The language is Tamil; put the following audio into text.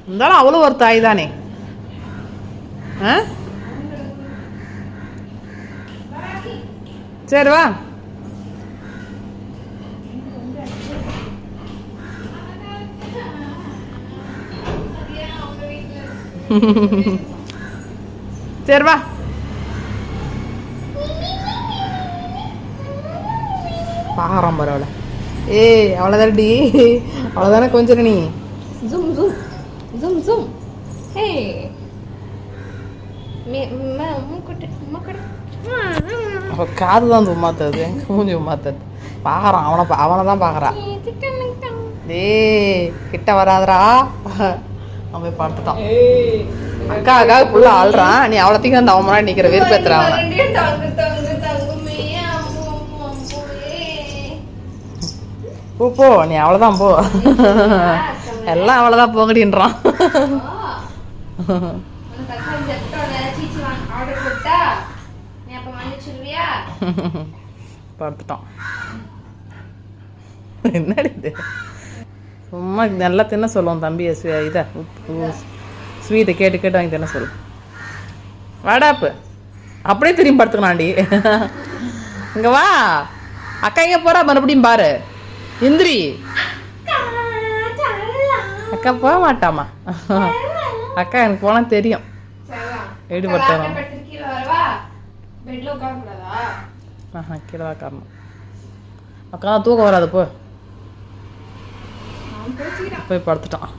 இருந்தாலும் அவ்வளோ ஒரு தாய் தானே. ஆ சரி வா. சரி வா. பாரம் பரவாயில்ல. ஏய் அவ்வளோதான்டி, அவ்வளோதானே கொஞ்சம் நீ. Zoom, zoom. Zoom, zoom. Hey. காது தான் உமாத்தது, எங்க மூஞ்சி உமாத்தது. பார்க்குறான் அவனை தான் பார்க்குறான். டேய் கிட்ட வராதரா. அவன் போய் பார்த்துட்டான். அக்காவுக்காக புள்ள ஆள்றான், நீ அவ்வளோத்தையும் அந்த அவன் முன்னாடி நிற்கிற விருப்பத்துறான் அவனை. போ போ, நீ அவ்வளோதான் போ. எல்லாம் அவ்வளோதான் போங்கடின்றான். பார்த்துட்டான். என்னடி இது? சும்மா நல்லா தின்ன சொல்லுவோம் தம்பியை. இதை ஸ்வீட்டை கேட்டு கேட்டு வாங்கி தின்ன சொல்லு. வாடாப்பு அப்படியே திரும்பி படுத்துக்கணாண்டி. இங்கே வா. அக்கா எங்கே போகிறா மறுபடியும் பாரு. இந்திரி அக்கா போக மாட்டாமா. அக்கா எனக்கு போனால் தெரியும். எப்படி படுத்துறோம். கீழே தான் காரணம். அக்கா தூக்கம் வராது. போய் படுத்துட்டான்.